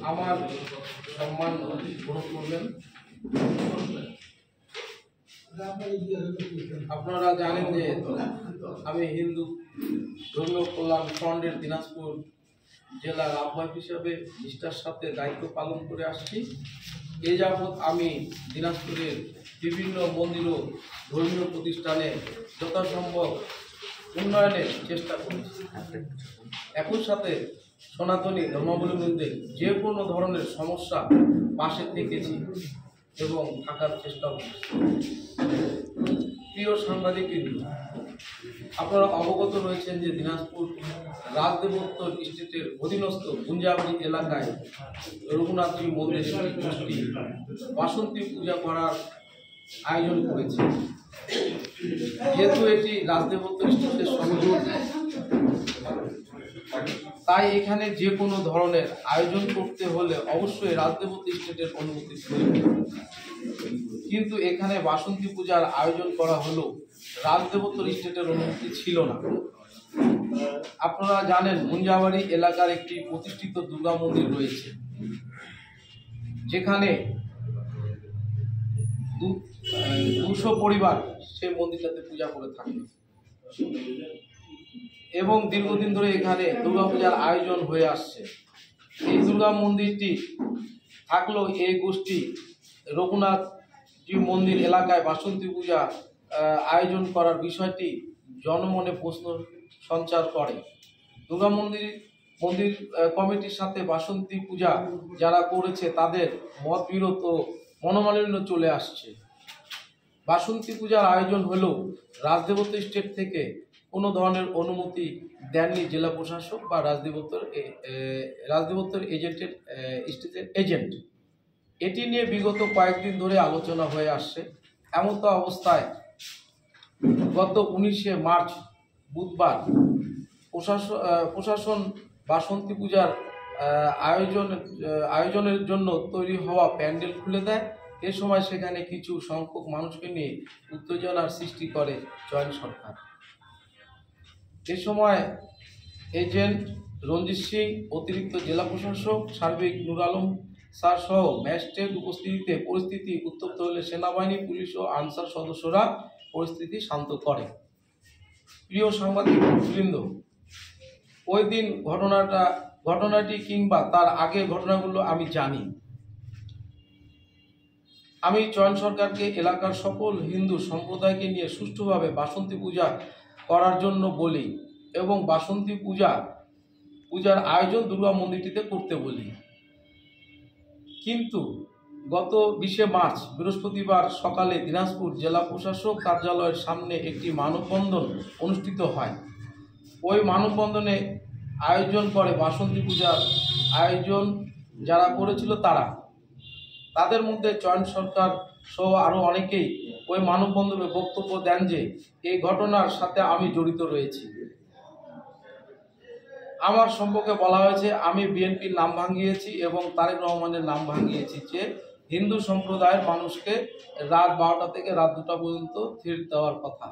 আমার সম্মান গ্রহণ করলেন। আপনারা জানেন যে আমি হিন্দু ধর্মীয় কল্যাণ ফ্রন্টের দিনাজপুর জেলার আহ্বায়ক হিসাবে নিষ্ঠার সাথে দায়িত্ব পালন করে আসছি। এ যাবৎ আমি দিনাজপুরের বিভিন্ন মন্দির ও ধর্মীয় প্রতিষ্ঠানে যথাসম্ভব উন্নয়নের চেষ্টা করেছি। একই সাথে সনাতনী ধর্মাবলম্বীদের যে কোনো ধরনের সমস্যা পাশে থেকেছি এবং থাকার চেষ্টা করছি। প্রিয় সাংবাদিকবৃন্দ, আপনারা অবগত রয়েছেন যে দিনাজপুর রাজদেবোত্তর স্টেটের অধীনস্থ গুঞ্জাবাড়ি এলাকায় রঘুনাথজি মন্দিরের গোষ্ঠী বাসন্তী পূজা করার আয়োজন করেছে। যেহেতু এটি রাজদেবোত্তর স্টেটের সংযোগ, তাই এখানে যে কোনো ধরনের আয়োজন করতে হলে অবশ্যই রাজদেবোত্তর স্টেটের অনুমতি প্রয়োজন। কিন্তু এখানে বাসন্তী পূজার আয়োজন করা হলো, রাজদেবোত্তর স্টেটের অনুমতি ছিল না। আপনারা জানেন গুঞ্জাবাড়ি এলাকার একটি প্রতিষ্ঠিত দুর্গা মন্দির রয়েছে, যেখানে 200 পরিবার সেই মন্দিরটাতে পূজা করে থাকে এবং দীর্ঘদিন ধরে এখানে দুর্গাপূজার আয়োজন হয়ে আসছে। এই দুর্গা মন্দিরটি থাকলেও এই গোষ্ঠী রঘুনাথজি মন্দির এলাকায় বাসন্তী পূজা আয়োজন করার বিষয়টি জনমনে প্রশ্ন সঞ্চার করে। দুর্গা মন্দির কমিটির সাথে বাসন্তী পূজা যারা করেছে তাদের মতবিরোধ ও মনোমালিন্য চলে আসছে। বাসন্তী পূজার আয়োজন হলেও রাজদেবোত্তর স্টেট থেকে কোনো ধরনের অনুমতি দেননি জেলা প্রশাসক বা রাজদেবোত্তর স্টেটের এজেন্ট। এটি নিয়ে বিগত কয়েকদিন ধরে আলোচনা হয়ে আসছে। এমতো অবস্থায় গত 19শে মার্চ বুধবার প্রশাসন বাসন্তী পূজার আয়োজনের জন্য তৈরি হওয়া প্যান্ডেল খুলে দেয়। এ সময় সেখানে কিছু সংখ্যক মানুষকে নিয়ে উত্তেজনার সৃষ্টি করে চয়ন সরকার। এ সময় এজেন্ট রঞ্জিত সিং, অতিরিক্ত জেলা প্রশাসক সার্বিক নুর আলম স্যার সহ ম্যাজিস্ট্রেট উপস্থিতিতে পরিস্থিতি উত্তপ্ত হলে সেনাবাহিনী, পুলিশ ও আনসার সদস্যরা পরিস্থিতি শান্ত করে। প্রিয় সাংবাদিকবৃন্দ, ওই দিন ঘটনাটি কিংবা তার আগের ঘটনাগুলো আমি জানি। আমি চয়ন সরকারকে এলাকার সকল হিন্দু সম্প্রদায়কে নিয়ে সুষ্ঠুভাবে বাসন্তী পূজা করার জন্য বলি এবং বাসন্তী পূজার আয়োজন দুর্গা মন্দিরটিতে করতে বলি। কিন্তু গত 20শে মার্চ বৃহস্পতিবার সকালে দিনাজপুর জেলা প্রশাসক কার্যালয়ের সামনে একটি মানববন্ধন অনুষ্ঠিত হয়। ওই মানববন্ধনে আয়োজন করে বাসন্তী পূজার আয়োজন যারা করেছিল তাদের মধ্যে চয়ন সরকার সহ আরও অনেকেই ওই মানববন্ধনে বক্তব্য দেন যে এই ঘটনার সাথে আমি জড়িত রয়েছি। আমার সম্পর্কে বলা হয়েছে আমি বিএনপির নাম ভাঙিয়েছি এবং তারেক রহমানের নাম ভাঙিয়েছি যে হিন্দু সম্প্রদায়ের মানুষকে রাত 12টা থেকে রাত 2টা পর্যন্ত থির দেওয়ার কথা।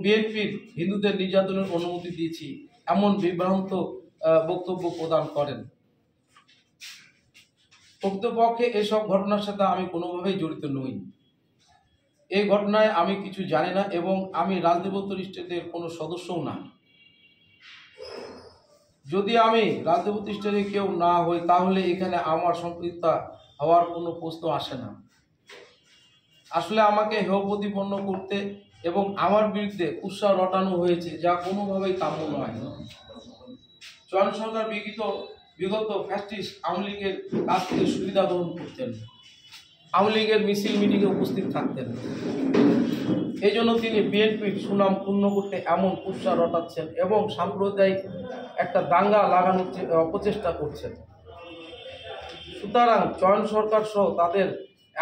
বিএনপির হিন্দুদের নির্যাতনের অনুমতি দিয়েছি, এমন বিভ্রান্ত বক্তব্য প্রদান করেন। প্রকৃতপক্ষে এসব ঘটনার সাথে আমি কোনোভাবেই জড়িত নই। এই ঘটনায় আমি কিছু জানি না এবং আমি রাজদেবোত্তর স্টেটের কোনো সদস্যও না। যদি আমি রাজদেবোত্তর স্টেটের কেউ না হই তাহলে এখানে আমার সম্পৃক্ত হওয়ার কোনো প্রশ্ন আসে না। আসলে আমাকে হেয় প্রতিপন্ন করতে এবং আমার বিরুদ্ধে কুৎসা রটানো হয়েছে, যা কোনোভাবেই কাম্য নয়। চয়ন সরকার বিগত ফ্যাসিস্ট আওয়ামী লীগের কাছ থেকে সুবিধা গ্রহণ করতেন, আওয়ামী লীগের মিছিল মিটিংয়ে উপস্থিত থাকতেন। এই জন্য তিনি বিএনপির সুনাম পূর্ণ করতে এমন কুৎসা রটাচ্ছেন এবং সাম্প্রদায়িক একটা দাঙ্গা লাগানোর অপচেষ্টা করছেন। সুতরাং চয়ন সরকার সহ তাদের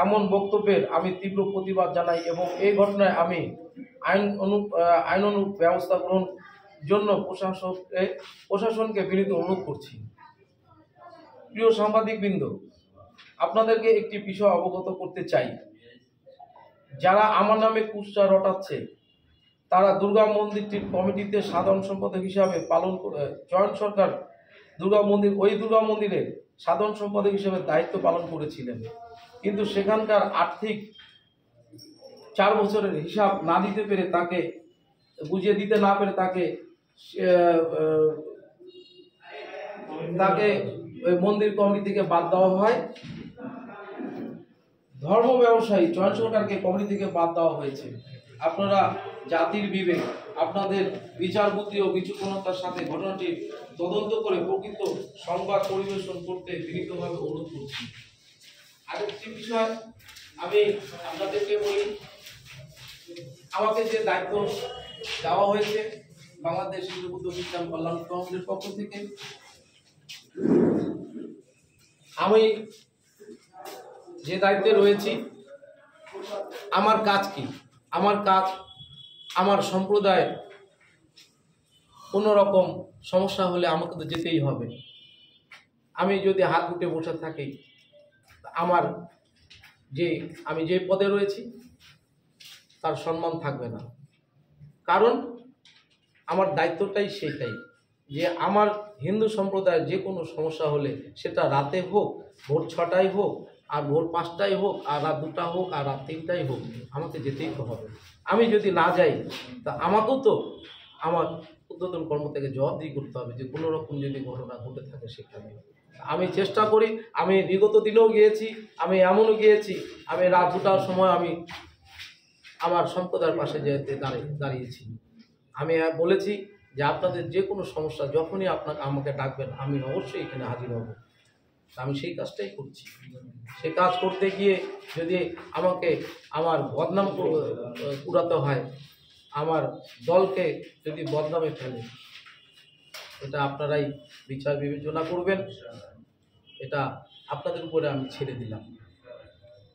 এমন বক্তব্যের আমি তীব্র প্রতিবাদ জানাই এবং এই ঘটনায় আমি আইনানুগ ব্যবস্থা গ্রহণ জন্য প্রশাসনকে বিনীত অনুরোধ করছি। প্রিয় সাংবাদিকবৃন্দ, আপনাদেরকে একটি বিষয় অবগত করতে চাই। যারা আমার নামে কুৎসা রটাচ্ছে তারা দুর্গা মন্দিরটির কমিটিতে সাধারণ সম্পাদক হিসাবে চয়ন সরকার দুর্গা মন্দিরের সাধারণ সম্পাদক হিসেবে দায়িত্ব পালন করেছিলেন, কিন্তু সেখানকার আর্থিক 4 বছরের হিসাব না দিতে পেরে, তাকে বুঝিয়ে দিতে না পেরে তাকে ওই মন্দির কমিটি থেকে বাদ দেওয়া হয়। ধর্ম ব্যবসায়ী চয়ন সরকারকে কমিটি থেকে বাদ দেওয়া হয়েছে। আপনারা জাতির বিবেক, আপনাদের বিচার বুদ্ধি ও বিচক্ষণতার সাথে ঘটনাটি তদন্ত করে প্রকৃত সংবাদ পরিবেশন করতে বিনীতভাবে অনুরোধ করছি। আরেকটি বিষয় আমি আপনাদেরকে বলি, আমাকে যে দায়িত্ব দেওয়া হয়েছে বাংলাদেশ হিন্দু বৌদ্ধ খ্রিস্টান কল্যাণ কমিটির পক্ষ থেকে, আমি যে দায়িত্বে রয়েছি, আমার কাজ কি? আমার কাজ, আমার সম্প্রদায়ের কোনো রকম সমস্যা হলে আমাকে তো যেতেই হবে। আমি যদি হাত গুটে বসে থাকি, আমি যে পদে রয়েছি তার সম্মান থাকবে না। কারণ আমার দায়িত্বটাই সেটাই, যে আমার হিন্দু সম্প্রদায়ের যে কোনো সমস্যা হলে সেটা রাতে হোক, ভোর 6টায় হোক, আর ভোর 5টায় হোক, আর রাত 2টা হোক, আর রাত 3টায় হোক, আমাকে যেতেই তো হবে। আমি যদি না যাই তা আমাকেও তো আমার ঊর্ধ্বতন কর্ম থেকে জবাবদিহি করতে হবে, যে কোনো রকম যদি ঘটনা ঘটে থাকে সেখানে। আমি চেষ্টা করি, আমি বিগত দিনেও গিয়েছি, আমি এমনও গিয়েছি, আমি রাত 2টার সময় আমি আমার সম্প্রদায়ের পাশে যেতে দাঁড়িয়েছি। আমি বলেছি যে আপনাদের যে কোনো সমস্যা যখনই আমাকে ডাকবেন, আমি অবশ্যই এখানে হাজির হব। আমি সেই কাজটাই করছি। সেই কাজ করতে গিয়ে যদি আমাকে আমার বদনাম কুড়াতে হয়, আমার দলকে যদি বদনামে ফেলে, এটা আপনারাই বিচার বিবেচনা করবেন। এটা আপনাদের উপরে আমি ছেড়ে দিলাম।